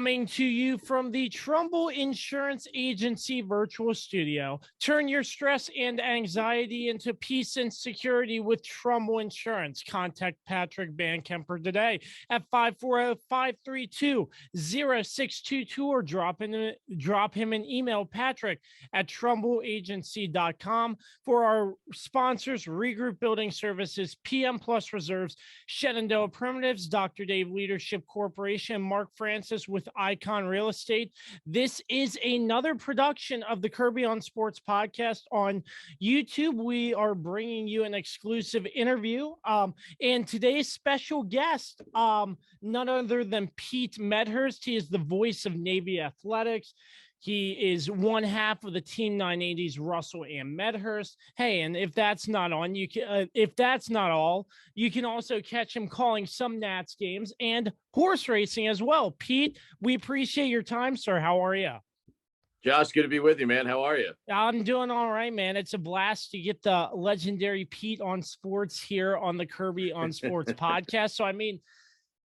Coming to you from the Trumbull Insurance Agency virtual studio. Turn your stress and anxiety into peace and security with Trumbull Insurance. Contact Patrick Bankemper today at 540-532-0622 or drop him an email, Patrick at TrumbleAgency.com. For our sponsors, Regroup Building Services, PM Plus Reserves, Shenandoah Primitives, Dr. Dave Leadership Corporation, Mark Francis with Icon Real Estate. This is another production of the Kirby on Sports podcast on YouTube. We are bringing you an exclusive interview. And today's special guest, none other than Pete Medhurst. He is the voice of Navy Athletics. He is one half of the Team 980's Russell and Medhurst. Hey, and if that's not on, if that's not all, you can also catch him calling some Nats games and horse racing as well. Pete, we appreciate your time, sir. How are you? Josh, good to be with you, man. How are you? I'm doing all right, man. It's a blast to get the legendary Pete on Sports here on the Kirby on Sports podcast. So, I mean,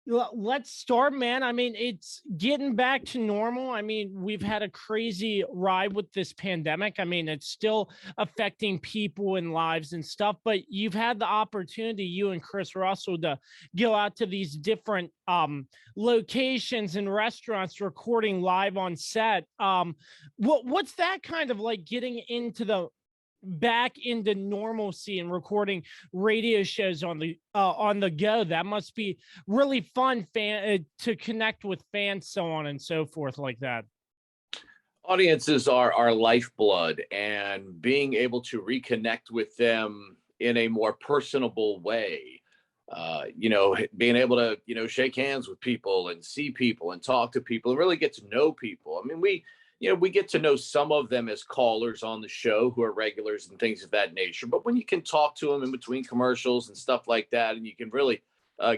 let's start, man. I mean, it's getting back to normal. I mean, we've had a crazy ride with this pandemic. I mean, it's still affecting people and lives and stuff, but you've had the opportunity, you and Chris Russell, to go out to these different locations and restaurants recording live on set. What's that kind of like, getting into back into normalcy and recording radio shows on the go? That must be really fun to connect with fans, so on and so forth, like that. Audiences are our lifeblood, and being able to reconnect with them in a more personable way, being able to, shake hands with people and see people and talk to people and really get to know people. I mean, we get to know some of them as callers on the show who are regulars and things of that nature. But when you can talk to them in between commercials and stuff like that, and you can really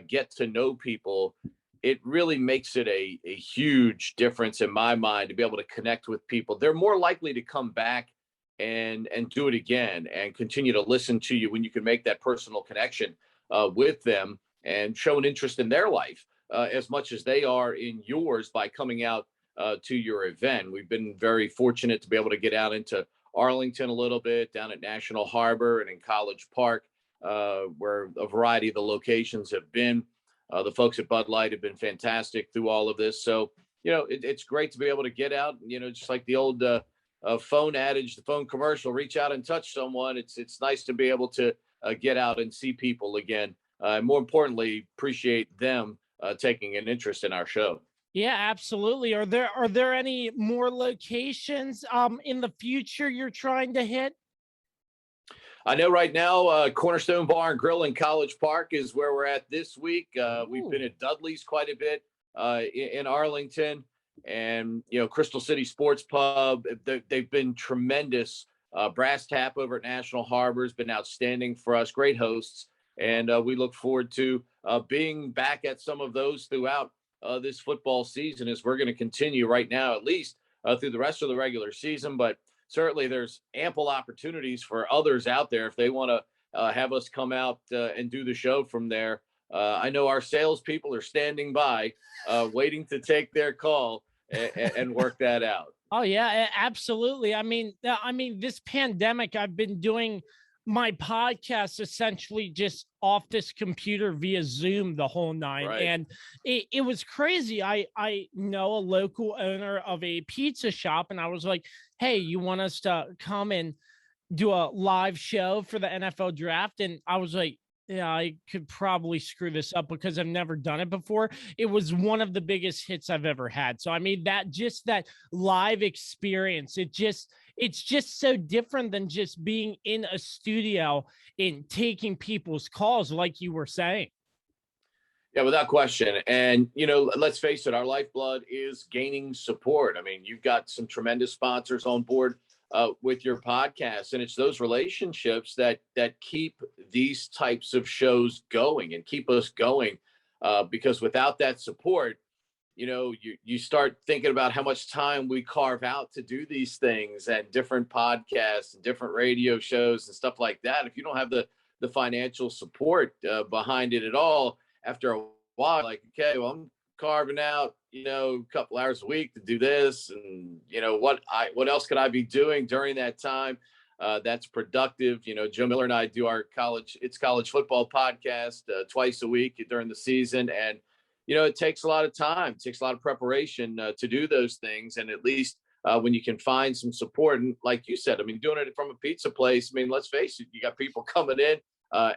get to know people, it really makes it a huge difference in my mind to be able to connect with people. They're more likely to come back and do it again and continue to listen to you when you can make that personal connection with them and show an interest in their life as much as they are in yours by coming out to your event. We've been very fortunate to be able to get out into Arlington a little bit, down at National Harbor and in College Park, where a variety of the locations have been. The folks at Bud Light have been fantastic through all of this. So, it's great to be able to get out, just like the old phone adage, the phone commercial, reach out and touch someone. It's nice to be able to get out and see people again. More importantly, appreciate them taking an interest in our show. Yeah, absolutely. Are there any more locations in the future you're trying to hit? I know right now, Cornerstone Bar and Grill in College Park is where we're at this week. We've been at Dudley's quite a bit in Arlington, and Crystal City Sports Pub. They've been tremendous. Brass Tap over at National Harbor has been outstanding for us. Great hosts, and we look forward to being back at some of those throughout this football season, as we're going to continue right now, at least through the rest of the regular season. But certainly there's ample opportunities for others out there if they want to have us come out and do the show from there. I know our salespeople are standing by, waiting to take their call and work that out. Oh yeah, absolutely. I mean, this pandemic, I've been doing my podcast essentially just off this computer via Zoom the whole night. Right. And it was crazy. I know a local owner of a pizza shop, and I was like, hey, you want us to come and do a live show for the NFL draft? And I was like, yeah, I could probably screw this up because I've never done it before. It was one of the biggest hits I've ever had. So I mean, that live experience, it's just so different than just being in a studio and taking people's calls, like you were saying. Yeah, without question. And, let's face it, our lifeblood is gaining support. I mean, you've got some tremendous sponsors on board with your podcast, and it's those relationships that keep these types of shows going and keep us going, because without that support, you start thinking about how much time we carve out to do these things and different podcasts and different radio shows and stuff like that. If you don't have the financial support behind it at all, after a while, like, okay, well, I'm carving out, a couple hours a week to do this, and what else could I be doing during that time? That's productive. Joe Miller and I do our college football podcast twice a week during the season, and it takes a lot of time, it takes a lot of preparation to do those things, and at least when you can find some support, and like you said, I mean, doing it from a pizza place, I mean, let's face it, you got people coming in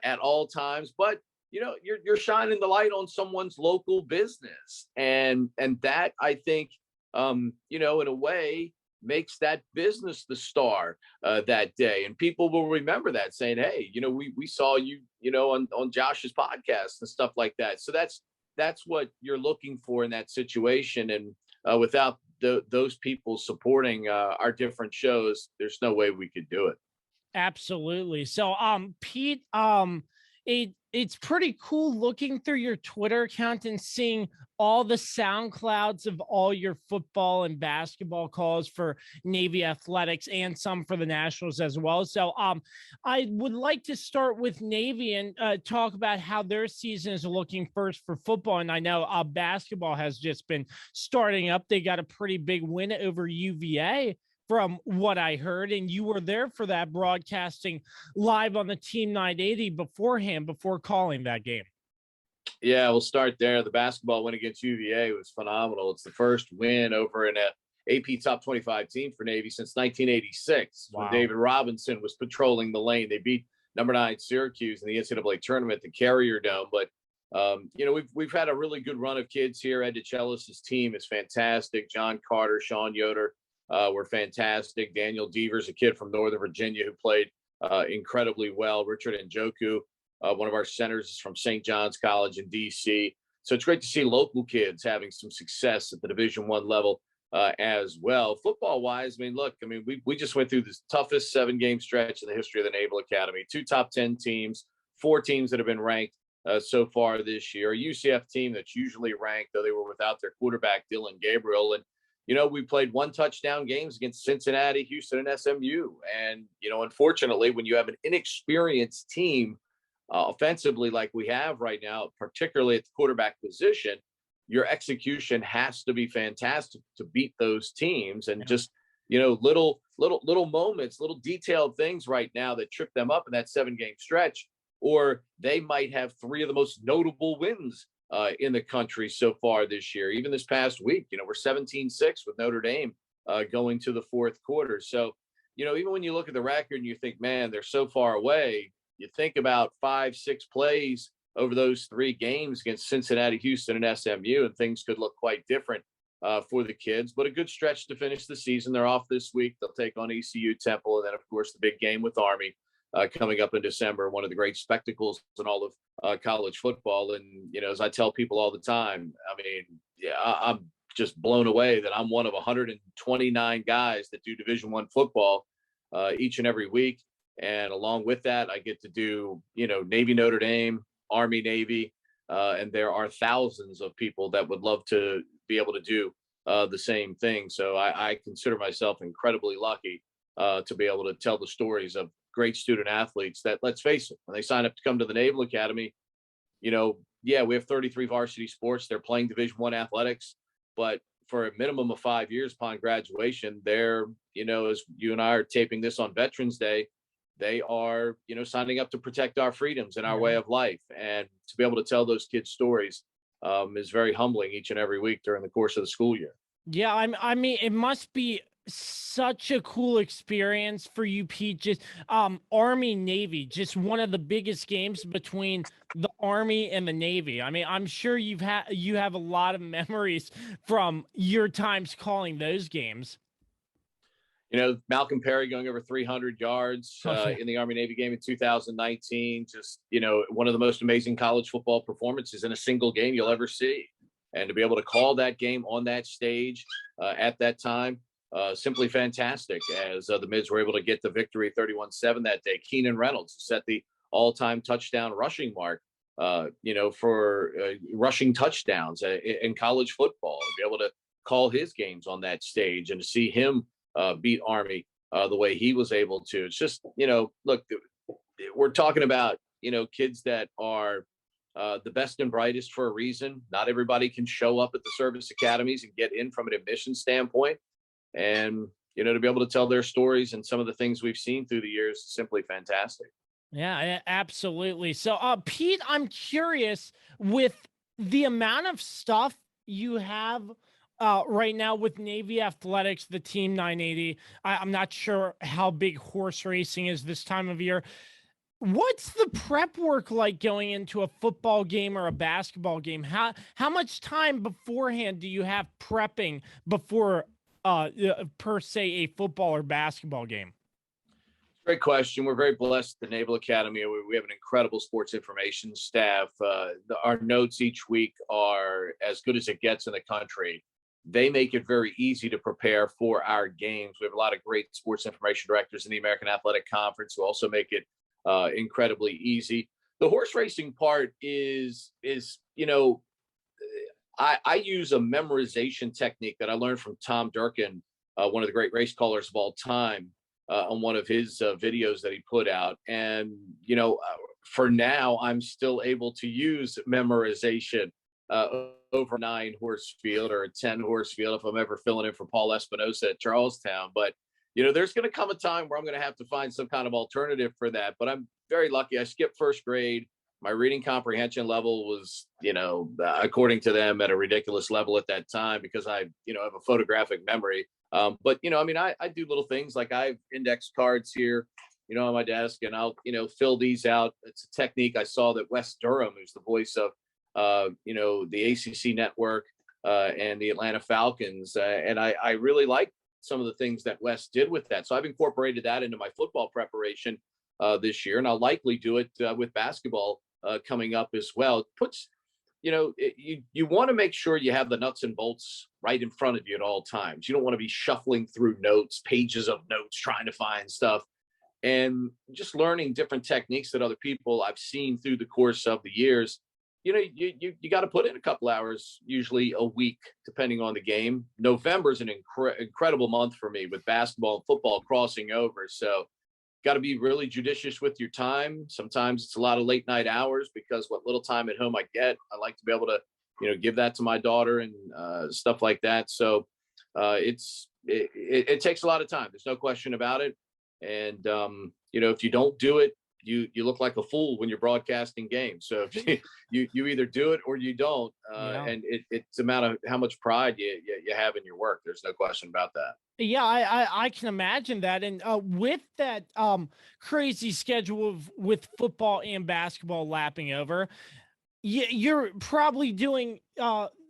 at all times, but you're shining the light on someone's local business, and that, I think, in a way, makes that business the star that day, and people will remember that, saying, hey, we saw you, on Josh's podcast and stuff like that. So that's what you're looking for in that situation, and without those people supporting our different shows, there's no way we could do it. Absolutely. So, Pete, it's pretty cool looking through your Twitter account and seeing all the SoundClouds of all your football and basketball calls for Navy athletics and some for the Nationals as well. So, I would like to start with Navy and talk about how their season is looking first for football. And I know basketball has just been starting up. They got a pretty big win over UVA, from what I heard, and you were there for that, broadcasting live on the Team 980 beforehand, before calling that game. Yeah, we'll start there. The basketball win against UVA was phenomenal. It's the first win over an AP Top 25 team for Navy since 1986, Wow. when David Robinson was patrolling the lane. They beat number 9 Syracuse in the NCAA tournament, the Carrier Dome. But we've had a really good run of kids here. Ed DeChellis's team is fantastic. John Carter, Sean Yoder were fantastic. Daniel Devers, a kid from Northern Virginia who played incredibly well. Richard Njoku, one of our centers, is from St. John's College in DC. So it's great to see local kids having some success at the Division I level as well. Football wise, we just went through this toughest 7-game stretch in the history of the Naval Academy. 2 top 10 teams, 4 teams that have been ranked so far this year. A UCF team that's usually ranked, though they were without their quarterback, Dylan Gabriel. And we played 1-touchdown games against Cincinnati, Houston, and SMU. And, unfortunately, when you have an inexperienced team offensively like we have right now, particularly at the quarterback position, your execution has to be fantastic to beat those teams. And just, little moments, little detailed things right now that trip them up in that 7-game stretch, or they might have 3 of the most notable wins in the country so far this year. Even this past week, we're 17-6 with Notre Dame going to the 4th quarter. So, even when you look at the record and you think, man, they're so far away, you think about 5-6 plays over those 3 games against Cincinnati, Houston, and SMU, and things could look quite different for the kids. But a good stretch to finish the season. They're off this week. They'll take on ECU Temple, and then, of course, the big game with Army coming up in December, one of the great spectacles in all of college football. And, as I tell people all the time, I'm just blown away that I'm one of 129 guys that do Division I football each and every week. And along with that, I get to do, Navy, Notre Dame, Army, Navy. And there are thousands of people that would love to be able to do the same thing. So I consider myself incredibly lucky to be able to tell the stories of great student athletes that, let's face it, when they sign up to come to the Naval Academy, we have 33 varsity sports. They're playing Division I athletics, but for a minimum of 5 years upon graduation, they're, as you and I are taping this on Veterans Day, they are, signing up to protect our freedoms and our way of life. And to be able to tell those kids stories is very humbling each and every week during the course of the school year. Yeah, it must be such a cool experience for you, Pete. Just Army Navy, just one of the biggest games between the Army and the Navy. I'm sure you have a lot of memories from your times calling those games. Malcolm Perry going over 300 yards in the Army Navy game in 2019. Just, one of the most amazing college football performances in a single game you'll ever see. And to be able to call that game on that stage at that time, simply fantastic, as the Mids were able to get the victory 31-7 that day. Keenan Reynolds set the all-time touchdown rushing mark, for rushing touchdowns in college football. To be able to call his games on that stage and to see him beat Army the way he was able to. It's just, look, we're talking about, kids that are the best and brightest for a reason. Not everybody can show up at the service academies and get in from an admission standpoint. And, to be able to tell their stories and some of the things we've seen through the years is simply fantastic. Yeah, absolutely. So, Pete, I'm curious with the amount of stuff you have right now with Navy Athletics, the Team 980. I'm not sure how big horse racing is this time of year. What's the prep work like going into a football game or a basketball game? How much time beforehand do you have prepping before per se a football or basketball game? Great question. We're very blessed at the Naval Academy. We have an incredible sports information staff. Our notes each week are as good as it gets in the country. They make it very easy to prepare for our games. We have a lot of great sports information directors in the American Athletic Conference who also make it incredibly easy. The horse racing part is I use a memorization technique that I learned from Tom Durkin, one of the great race callers of all time, on one of his videos that he put out. And, for now, I'm still able to use memorization over a 9-horse field or a 10-horse field if I'm ever filling in for Paul Espinosa at Charlestown. But, there's going to come a time where I'm going to have to find some kind of alternative for that. But I'm very lucky. I skipped first grade. My reading comprehension level was, according to them, at a ridiculous level at that time because I, have a photographic memory. But, I do little things like I have index cards here, on my desk, and I'll, fill these out. It's a technique I saw that Wes Durham, who's the voice of, the ACC network and the Atlanta Falcons. And I really like some of the things that Wes did with that. So I've incorporated that into my football preparation this year, and I'll likely do it with basketball coming up as well. It puts, you want to make sure you have the nuts and bolts right in front of you at all times. You don't want to be shuffling through notes, pages of notes, trying to find stuff, and just learning different techniques that other people I've seen through the course of the years. You got to put in a couple hours, usually a week, depending on the game. November is an incredible month for me with basketball and football crossing over. So got to be really judicious with your time. Sometimes it's a lot of late night hours because what little time at home I get, I like to be able to, give that to my daughter and stuff like that. So it takes a lot of time. There's no question about it. And, if you don't do it, you look like a fool when you're broadcasting games. So if you either do it or you don't. And it's a matter of how much pride you have in your work. There's no question about that. Yeah, I can imagine that. And with that crazy schedule with football and basketball lapping over, you're probably doing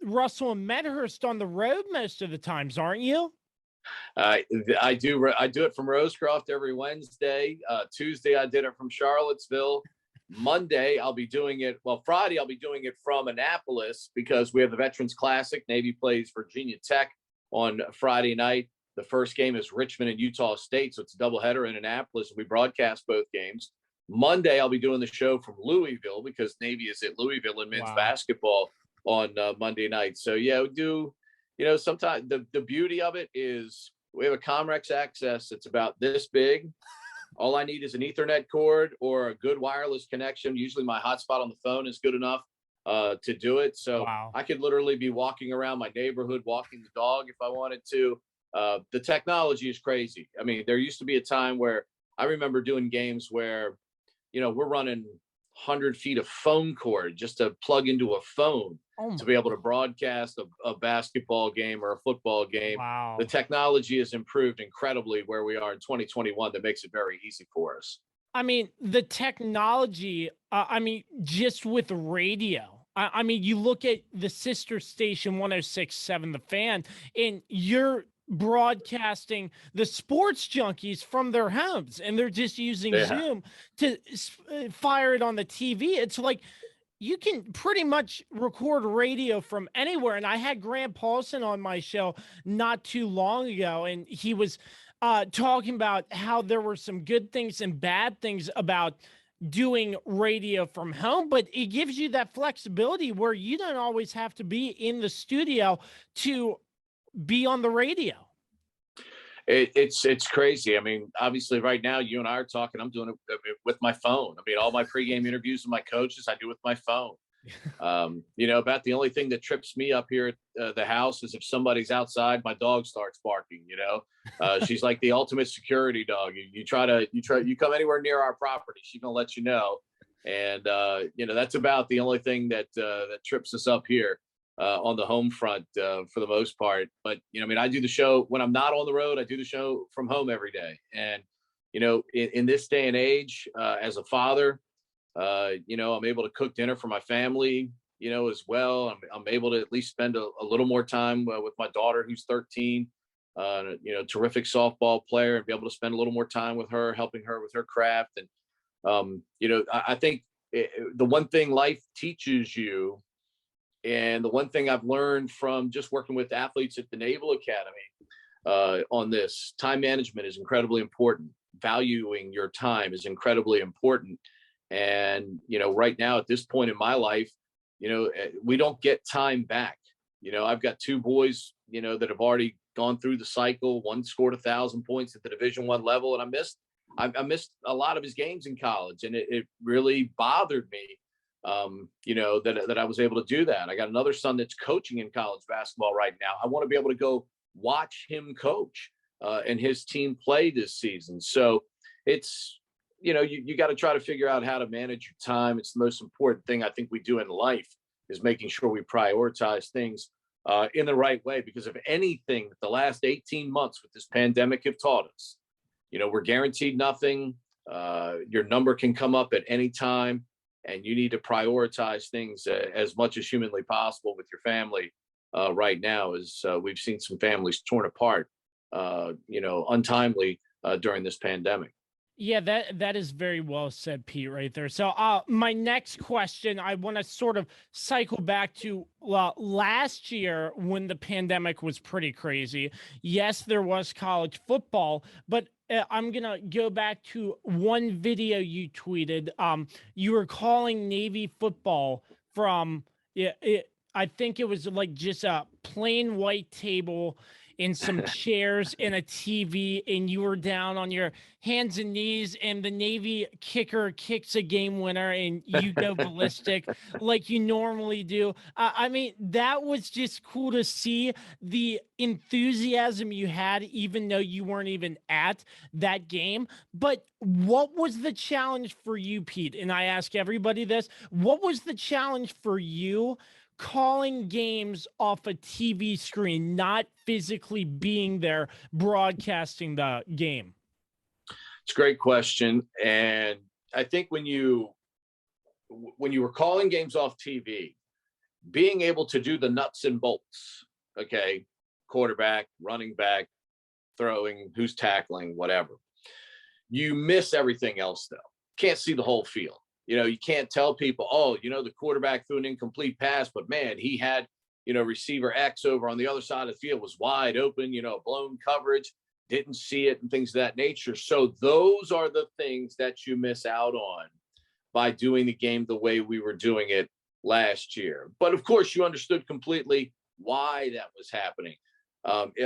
Russell and Medhurst on the road most of the times, aren't you? I do it from Rosecroft every Wednesday. Tuesday I did it from Charlottesville. Monday I'll be doing it. Well, Friday I'll be doing it from Annapolis because we have the Veterans Classic. Navy plays Virginia Tech on Friday night. The first game is Richmond and Utah State, so it's a doubleheader in Annapolis. We broadcast both games. Monday I'll be doing the show from Louisville because Navy is at Louisville in men's basketball on Monday night. So yeah, we do. Sometimes the beauty of it is we have a Comrex access that's about this big. All I need is an Ethernet cord or a good wireless connection. Usually my hotspot on the phone is good enough to do it. So I could literally be walking around my neighborhood, walking the dog if I wanted to. The technology is crazy. I mean, there used to be a time where I remember doing games where, we're running 100 feet of phone cord just to plug into a phone to be able to broadcast a basketball game or a football game. The technology has improved incredibly where we are in 2021. That makes it very easy for us. I mean, the technology, just with radio, you look at the sister station 106.7 The Fan, and you're broadcasting the sports junkies from their homes, and they're just using Zoom to fire it on the TV. It's like you can pretty much record radio from anywhere. And I had Grant Paulson on my show not too long ago, and he was talking about how there were some good things and bad things about doing radio from home, but it gives you that flexibility where you don't always have to be in the studio to be on the radio. It's crazy. I mean, obviously right now you and I are talking, I'm doing it with my phone. I mean, all my pregame interviews with my coaches, I do with my phone. About the only thing that trips me up here at the house is if somebody's outside, my dog starts barking. She's like the ultimate security dog. You come anywhere near our property, she's gonna let you know. And that's about the only thing that trips us up here on the home front for the most part. But I do the show when I'm not on the road. I do the show from home every day. And in this day and age, as a father, I'm able to cook dinner for my family, as well. I'm able to at least spend a little more time with my daughter, who's 13, terrific softball player, and be able to spend a little more time with her, helping her with her craft. And, I think the one thing life teaches you, and the one thing I've learned from just working with athletes at the Naval Academy on this, time management is incredibly important. Valuing your time is incredibly important. And, right now at this point in my life, we don't get time back. I've got two boys, that have already gone through the cycle. One scored 1,000 points at the Division I level, and I missed a lot of his games in college, and it really bothered me, that I was able to do that. I got another son that's coaching in college basketball right now. I want to be able to go watch him coach and his team play this season. So it's, you got to try to figure out how to manage your time. It's the most important thing I think we do in life, is making sure we prioritize things in the right way. Because if anything, the last 18 months with this pandemic have taught us, we're guaranteed nothing. Your number can come up at any time, and you need to prioritize things as much as humanly possible with your family right now, as we've seen some families torn apart, untimely during this pandemic. Yeah, that is very well said, Pete, right there. So my next question, I want to sort of cycle back to last year when the pandemic was pretty crazy. Yes, there was college football, but I'm going to go back to one video you tweeted. You were calling Navy football from, I think it was like just a plain white table and some chairs and a TV, and you were down on your hands and knees, and the Navy kicker kicks a game winner and you go ballistic like you normally do. I mean, that was just cool to see the enthusiasm you had, even though you weren't even at that game. But what was the challenge for you, Pete? And I ask everybody this, what was the challenge for you calling games off a TV screen, not physically being there broadcasting the game? It's a great question. And I think when you were calling games off TV, being able to do the nuts and bolts, okay, quarterback, running back, throwing, who's tackling, whatever, you miss everything else though. Can't see the whole field. You can't tell people, oh, the quarterback threw an incomplete pass, but man, he had, receiver X over on the other side of the field was wide open, blown coverage, didn't see it, and things of that nature. So those are the things that you miss out on by doing the game the way we were doing it last year. But of course, you understood completely why that was happening.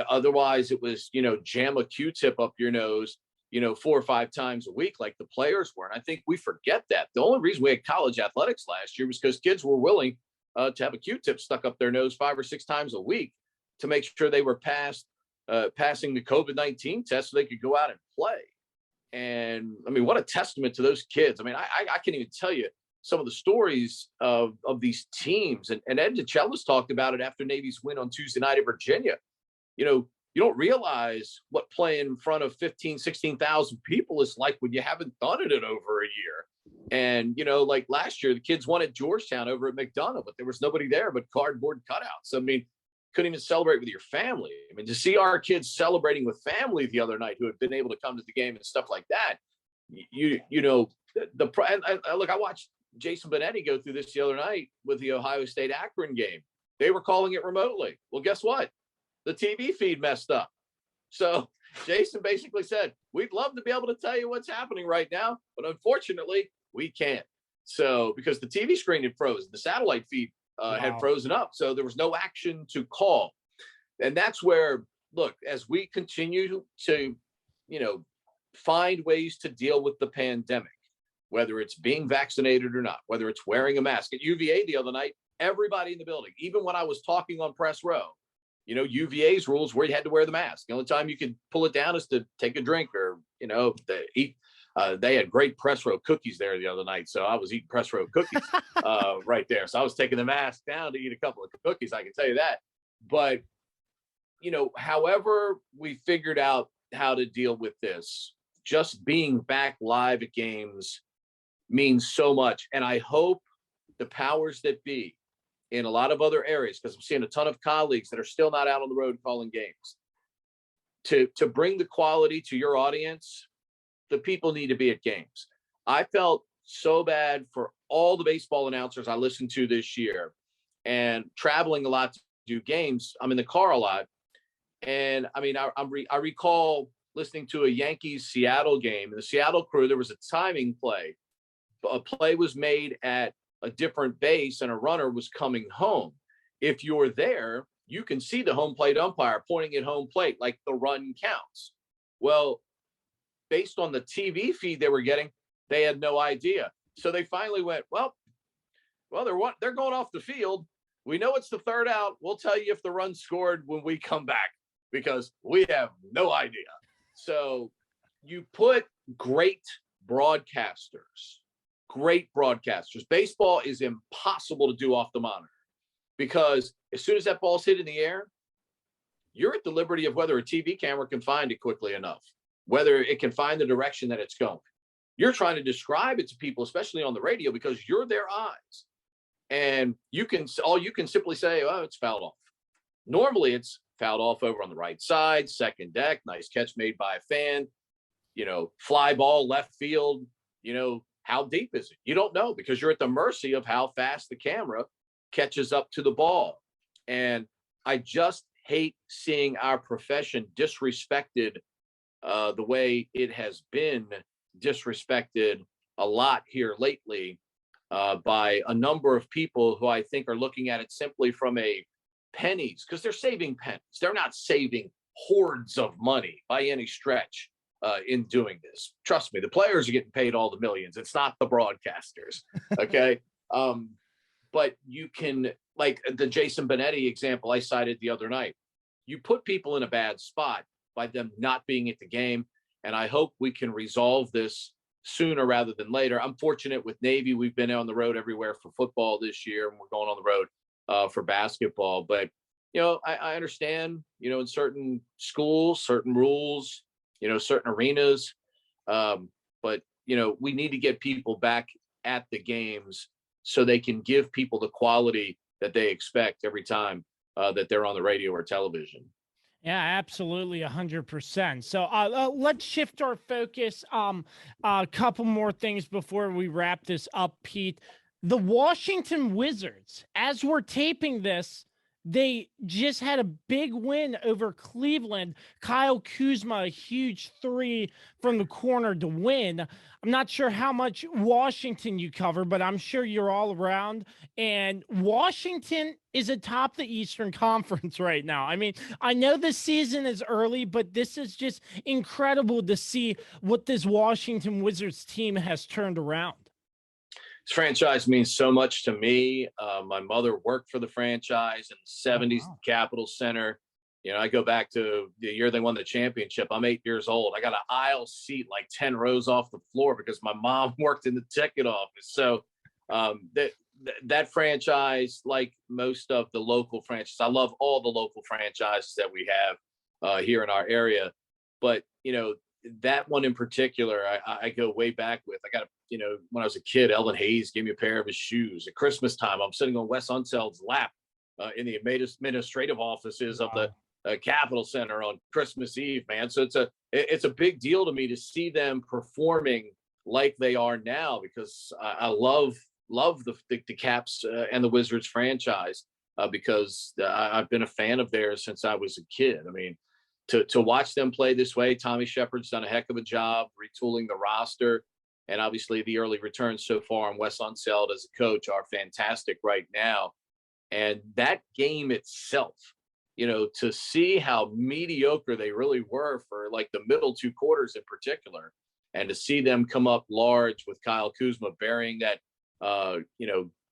Otherwise, it was, jam a Q-tip up your nose 4 or 5 times a week like the players were. And I think we forget that. The only reason we had college athletics last year was because kids were willing to have a Q-tip stuck up their nose 5 or 6 times a week to make sure they were passing the COVID-19 test so they could go out and play. And I mean, what a testament to those kids. I mean, I can't even tell you some of the stories of these teams. And Ed DeChellis talked about it after Navy's win on Tuesday night at Virginia. You don't realize what playing in front of 15, 16,000 people is like when you haven't done it in over a year. And, like last year, the kids won at Georgetown over at McDonough, but there was nobody there but cardboard cutouts. I mean, couldn't even celebrate with your family. I mean, to see our kids celebrating with family the other night who had been able to come to the game and stuff like that, look, I watched Jason Benetti go through this the other night with the Ohio State Akron game. They were calling it remotely. Well, guess what? The TV feed messed up. So Jason basically said, we'd love to be able to tell you what's happening right now, but unfortunately we can't. So because the TV screen had frozen, the satellite feed had frozen up. So there was no action to call. And that's where, look, as we continue to, find ways to deal with the pandemic, whether it's being vaccinated or not, whether it's wearing a mask. At UVA the other night, everybody in the building, even when I was talking on press row, UVA's rules where you had to wear the mask. The only time you could pull it down is to take a drink or, eat. They had great press row cookies there the other night. So I was eating press row cookies right there. So I was taking the mask down to eat a couple of cookies. I can tell you that. But, however we figured out how to deal with this, just being back live at games means so much. And I hope the powers that be in a lot of other areas, because I'm seeing a ton of colleagues that are still not out on the road calling games, to bring the quality to your audience. The people need to be at games. I felt so bad for all the baseball announcers I listened to this year, and traveling a lot to do games. I'm in the car a lot. And I mean, I recall listening to a Yankees Seattle game. In the Seattle crew, there was a timing play. A play was made at a different base and a runner was coming home. If you're there, you can see the home plate umpire pointing at home plate like the run counts. Well, based on the TV feed they were getting, they had no idea. So they finally went, well, they're going off the field. We know it's the third out. We'll tell you if the run scored when we come back, because we have no idea. So you put great broadcasters. Baseball is impossible to do off the monitor, because as soon as that ball's hit in the air, you're at the liberty of whether a TV camera can find it quickly enough, whether it can find the direction that it's going. You're trying to describe it to people, especially on the radio, because you're their eyes. And you can simply say, oh, it's fouled off. Normally it's fouled off over on the right side, second deck, nice catch made by a fan, fly ball left field, how deep is it? You don't know, because you're at the mercy of how fast the camera catches up to the ball. And I just hate seeing our profession disrespected the way it has been disrespected a lot here lately by a number of people who I think are looking at it simply from a pennies, because they're saving pennies. They're not saving hordes of money by any stretch in doing this. Trust me, the players are getting paid all the millions. It's not the broadcasters. Okay. But you can, like the Jason Benetti example I cited the other night, you put people in a bad spot by them not being at the game. And I hope we can resolve this sooner rather than later. I'm fortunate with Navy. We've been on the road everywhere for football this year, and we're going on the road for basketball. But, I understand, in certain schools, certain rules, certain arenas. But, we need to get people back at the games so they can give people the quality that they expect every time that they're on the radio or television. Yeah, absolutely, 100%. So let's shift our focus. A couple more things before we wrap this up, Pete. The Washington Wizards, as we're taping this, they just had a big win over Cleveland. Kyle Kuzma, a huge three from the corner to win. I'm not sure how much Washington you cover, but I'm sure you're all around. And Washington is atop the Eastern Conference right now. I mean, I know the season is early, but this is just incredible to see what this Washington Wizards team has turned around. This franchise means so much to me. My mother worked for the franchise in the 70s, Capitol Center. I go back to the year they won the championship. I'm 8 years old. I got an aisle seat like 10 rows off the floor because my mom worked in the ticket office. So that franchise, like most of the local franchises, I love all the local franchises that we have here in our area. But, that one in particular, I go way back with. I got, when I was a kid, Elvin Hayes gave me a pair of his shoes. At Christmas time, I'm sitting on Wes Unseld's lap in the administrative offices of the Capitol Center on Christmas Eve, man. So it's a big deal to me to see them performing like they are now, because I love the Caps and the Wizards franchise because I've been a fan of theirs since I was a kid. I mean, to watch them play this way, Tommy Shepard's done a heck of a job retooling the roster. And obviously the early returns so far on Wes Unseld as a coach are fantastic right now. And that game itself, to see how mediocre they really were for like the middle two quarters in particular, And to see them come up large with Kyle Kuzma burying that,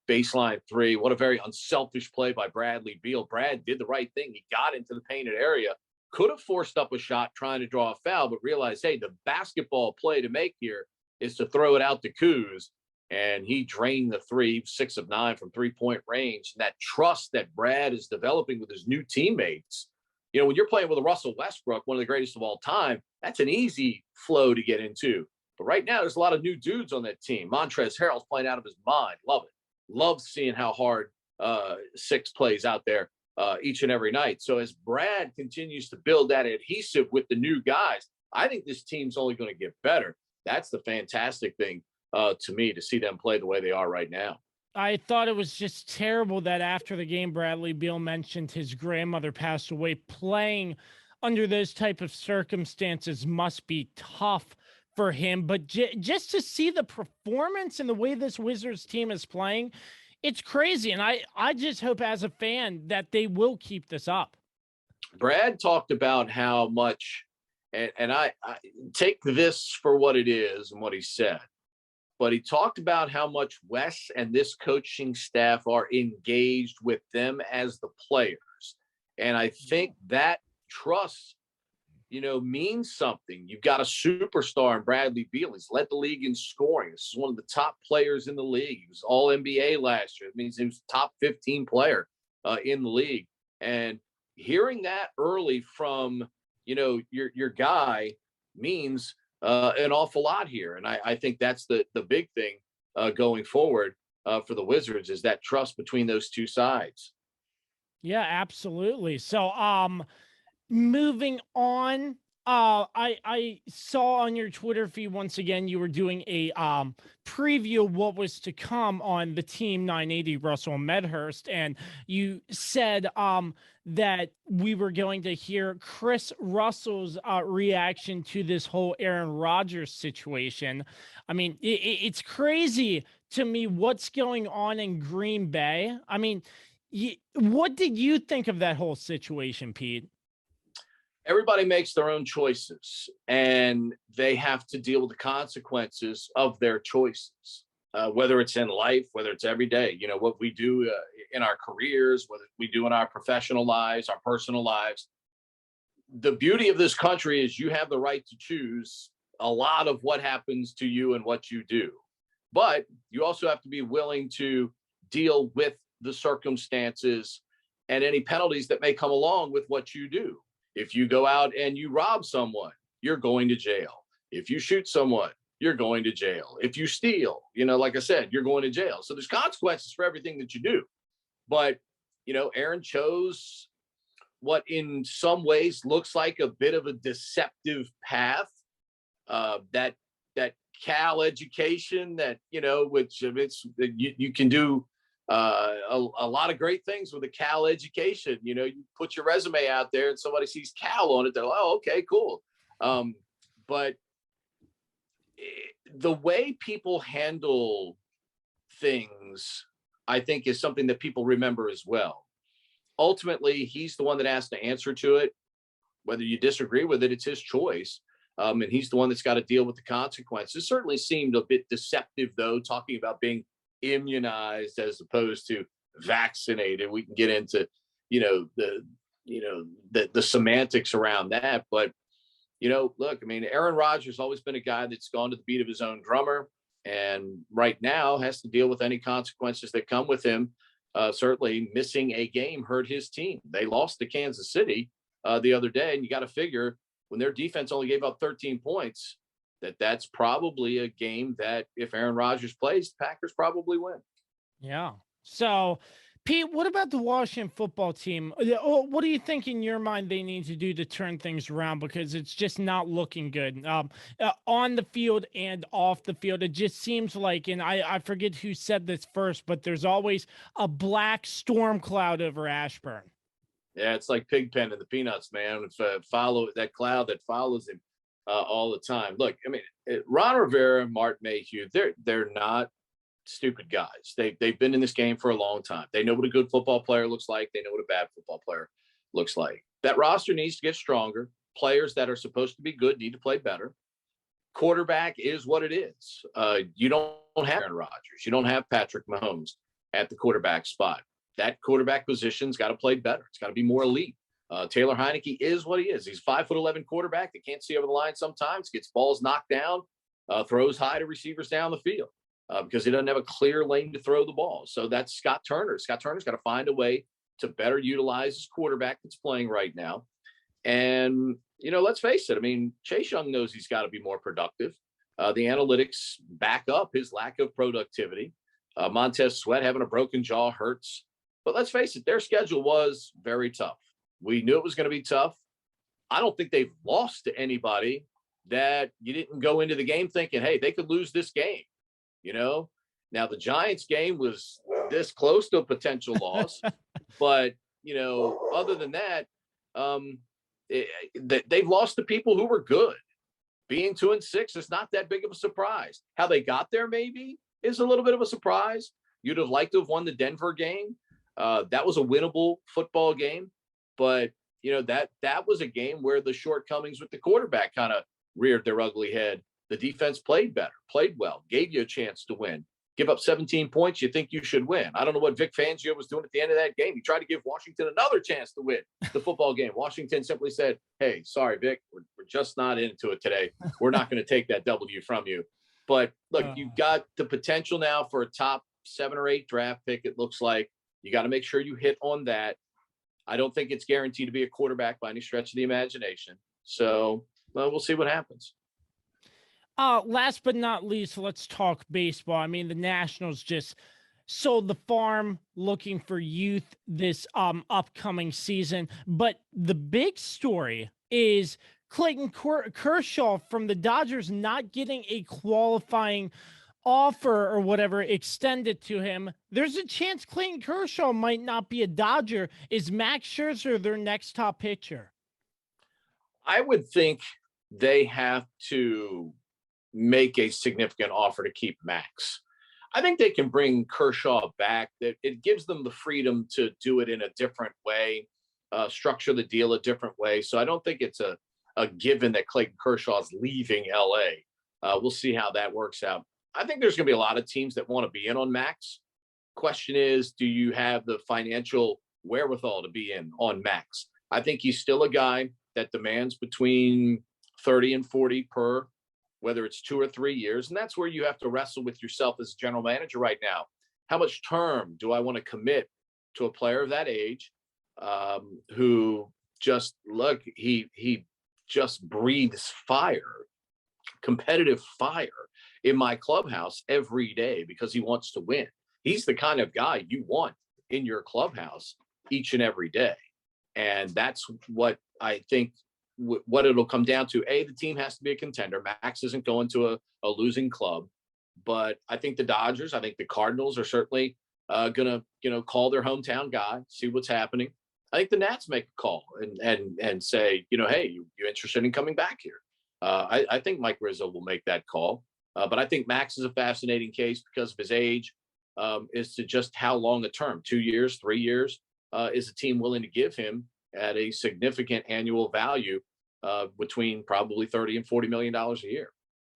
baseline three, what a very unselfish play by Bradley Beal. Brad did the right thing. He got into the painted area, could have forced up a shot trying to draw a foul, but realized, hey, the basketball play to make here is to throw it out to Kuz. And he drained the three, 6 of 9 from 3-point range. And that trust that Brad is developing with his new teammates. When you're playing with a Russell Westbrook, one of the greatest of all time, that's an easy flow to get into. But right now, there's a lot of new dudes on that team. Montrezl Harrell's playing out of his mind. Love it. Love seeing how hard 6 plays out there each and every night. So as Brad continues to build that adhesive with the new guys, I think this team's only going to get better. That's the fantastic thing to me, to see them play the way they are right now. I thought it was just terrible that after the game, Bradley Beal mentioned his grandmother passed away. Playing under those type of circumstances must be tough for him. But just to see the performance and the way this Wizards team is playing, it's crazy. And I just hope as a fan that they will keep this up. Brad talked about how much, and I take this for what it is and what he said, but he talked about how much Wes and this coaching staff are engaged with them as the players. And I think that trust, means something. You've got a superstar in Bradley Beal. He's led the league in scoring. This is one of the top players in the league. He was all NBA last year. It means he was top 15 player in the league. And hearing that early from, your guy means an awful lot here. And I think that's the big thing going forward for the Wizards, is that trust between those two sides. Yeah, absolutely. So, moving on, I saw on your Twitter feed once again you were doing a preview of what was to come on the Team 980 Russell and Medhurst, and you said that we were going to hear Chris Russell's reaction to this whole Aaron Rodgers situation. I mean, it's crazy to me what's going on in Green Bay. I mean, what did you think of that whole situation, Pete? Everybody makes their own choices, and they have to deal with the consequences of their choices, whether it's in life, whether it's every day, what we do in our careers, whether we do in our professional lives, our personal lives. The beauty of this country is you have the right to choose a lot of what happens to you and what you do. But you also have to be willing to deal with the circumstances and any penalties that may come along with what you do. If you go out and you rob someone, you're going to jail. If you shoot someone, you're going to jail. If you steal, like I said, you're going to jail. So there's consequences for everything that you do. But, Aaron chose what in some ways looks like a bit of a deceptive path. That Cal education that, which you can do a lot of great things with a Cal education. You put your resume out there and somebody sees Cal on it, they're like, oh, okay, cool. But the way people handle things, I think, is something that people remember as well. Ultimately, he's the one that has to answer to it. Whether you disagree with it, it's his choice. And he's the one that's got to deal with the consequences. It certainly seemed a bit deceptive, though, talking about being immunized as opposed to vaccinated. We can get into the semantics around that, but look, I mean, Aaron Rodgers has always been a guy that's gone to the beat of his own drummer, and right now has to deal with any consequences that come with him. Certainly missing a game hurt his team. They lost to Kansas City the other day, and you got to figure when their defense only gave up 13 points, that's probably a game that if Aaron Rodgers plays, the Packers probably win. Yeah. So, Pete, what about the Washington football team? What do you think in your mind they need to do to turn things around? Because it's just not looking good on the field and off the field. It just seems like, and I forget who said this first, but there's always a black storm cloud over Ashburn. Yeah, it's like Pigpen and the Peanuts, man. Follow that cloud that follows him all the time. Look, I mean, Ron Rivera and Mark Mayhew, they're not stupid guys. They've been in this game for a long time. They know what a good football player looks like. They know what a bad football player looks like. That roster needs to get stronger. Players that are supposed to be good need to play better. quarterback is what it is. You don't have Aaron Rodgers. You don't have Patrick Mahomes at the quarterback spot. That quarterback position's got to play better. It's got to be more elite. Taylor Heineke is what he is. He's 5'11" quarterback that can't see over the line sometimes, gets balls knocked down, throws high to receivers down the field because he doesn't have a clear lane to throw the ball. So that's Scott Turner. Scott Turner's got to find a way to better utilize his quarterback that's playing right now. And, let's face it. I mean, Chase Young knows he's got to be more productive. The analytics back up his lack of productivity. Montez Sweat having a broken jaw hurts. But let's face it, their schedule was very tough. We knew it was going to be tough. I don't think they've lost to anybody that you didn't go into the game thinking, hey, they could lose this game. Now the Giants game was this close to a potential loss. But, other than that, they've lost to people who were good. Being 2-6 is not that big of a surprise. How they got there maybe is a little bit of a surprise. You'd have liked to have won the Denver game. That was a winnable football game. But, that was a game where the shortcomings with the quarterback kind of reared their ugly head. The defense played better, played well, gave you a chance to win. Give up 17 points, you think you should win. I don't know what Vic Fangio was doing at the end of that game. He tried to give Washington another chance to win the football game. Washington simply said, hey, sorry, Vic, we're just not into it today. We're not going to take that W from you. But look, you've got the potential now for a top 7 or 8 draft pick, it looks like. You got to make sure you hit on that. I don't think it's guaranteed to be a quarterback by any stretch of the imagination. So we'll see what happens. Last but not least, let's talk baseball. I mean, the Nationals just sold the farm looking for youth this upcoming season. But the big story is Clayton Kershaw from the Dodgers not getting a qualifying offer or whatever extended to him. There's a chance Clayton Kershaw might not be a Dodger. Is Max Scherzer their next top pitcher? I would think they have to make a significant offer to keep Max. I think they can bring Kershaw back. That it gives them the freedom to do it in a different way, structure the deal a different way. So I don't think it's a given that Clayton Kershaw is leaving LA. We'll see how that works out. I think there's going to be a lot of teams that want to be in on Max. Question is, do you have the financial wherewithal to be in on Max? I think he's still a guy that demands between 30 and 40 per, whether it's 2 or 3 years. And that's where you have to wrestle with yourself as a general manager right now. How much term do I want to commit to a player of that age who just, look, he just breathes fire, competitive fire in my clubhouse every day because he wants to win. He's the kind of guy you want in your clubhouse each and every day. And that's what I think what it'll come down to. The team has to be a contender. Max isn't going to a losing club, but I think the Dodgers, I think the Cardinals are certainly going to, call their hometown guy, see what's happening. I think the Nats make a call and say, hey, you interested in coming back here? I think Mike Rizzo will make that call. But I think Max is a fascinating case because of his age, is to just how long a term, 2 years, 3 years, is the team willing to give him at a significant annual value between probably $30 and $40 million a year.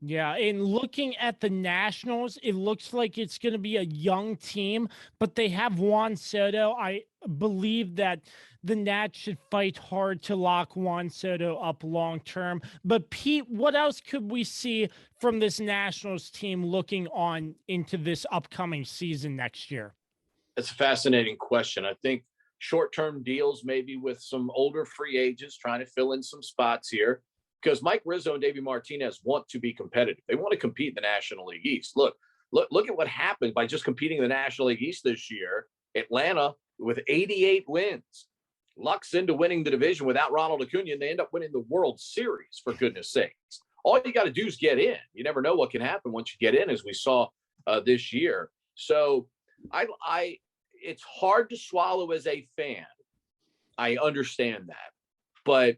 Yeah, and looking at the Nationals, it looks like it's going to be a young team, but they have Juan Soto. I believe that the Nats should fight hard to lock Juan Soto up long term. But Pete, what else could we see from this Nationals team looking on into this upcoming season next year? It's a fascinating question. I think short-term deals, maybe with some older free agents trying to fill in some spots here, because Mike Rizzo and Davey Martinez want to be competitive. They want to compete in the National League East. Look at what happened by just competing in the National League East this year. Atlanta with 88 wins, lucks into winning the division without Ronald Acuna, and they end up winning the World Series, for goodness sakes. All you got to do is get in. You never know what can happen once you get in, as we saw this year. So it's hard to swallow as a fan. I understand that. But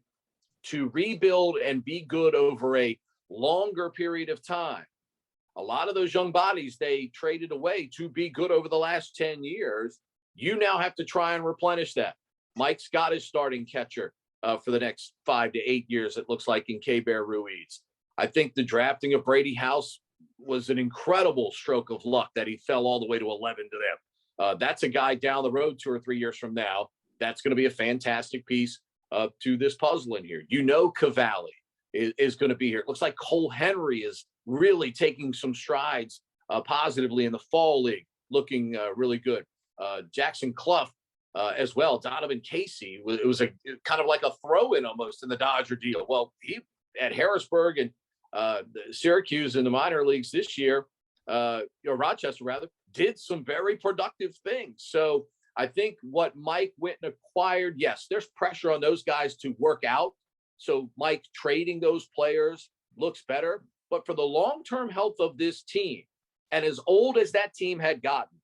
to rebuild and be good over a longer period of time, a lot of those young bodies they traded away to be good over the last 10 years, you now have to try and replenish that. Mike Scott is starting catcher for the next 5 to 8 years, it looks like, in K-Bear Ruiz. I think the drafting of Brady House was an incredible stroke of luck that he fell all the way to 11 to them. That's a guy down the road 2 or 3 years from now. That's going to be a fantastic piece to this puzzle in here. Cavalli is going to be here. It looks like Cole Henry is really taking some strides positively in the fall league, looking really good. Jackson Clough as well. Donovan Casey, it was a kind of like a throw-in almost in the Dodger deal. Well, he at Harrisburg and Syracuse in the minor leagues this year, Rochester rather, did some very productive things. So I think what Mike Whitten acquired, yes, there's pressure on those guys to work out. So Mike trading those players looks better. But for the long-term health of this team, and as old as that team had gotten,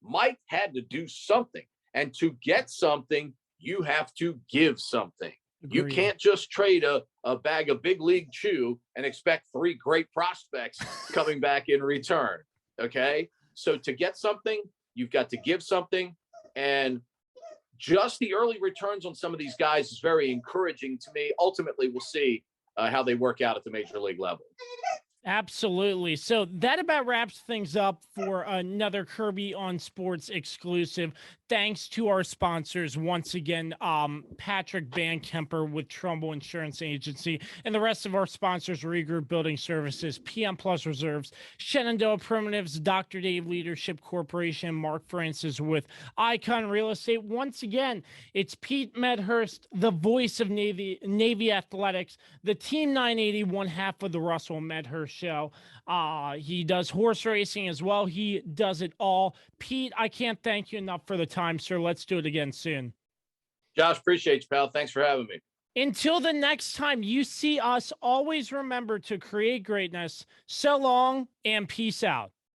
Mike had to do something. And to get something, you have to give something. Agreed. You can't just trade a bag of big league chew and expect 3 great prospects coming back in return. Okay. So to get something, you've got to give something. And just the early returns on some of these guys is very encouraging to me. Ultimately, we'll see how they work out at the major league level. Absolutely. So that about wraps things up for another Kirby on Sports exclusive. Thanks to our sponsors once again, Patrick Van Kemper with Trumbull Insurance Agency, and the rest of our sponsors: Regroup Building Services, PM Plus Reserves, Shenandoah Primitives, Dr. Dave Leadership Corporation, Mark Francis with Icon Real Estate. Once again, it's Pete Medhurst, the voice of Navy Athletics, the Team 980, one half of the Russell and Medhurst show. He does horse racing as well. He does it all. Pete, I can't thank you enough for the time, sir. Let's do it again soon. Josh, appreciate you, pal. Thanks for having me. Until the next time you see us, always remember to create greatness. So long and peace out.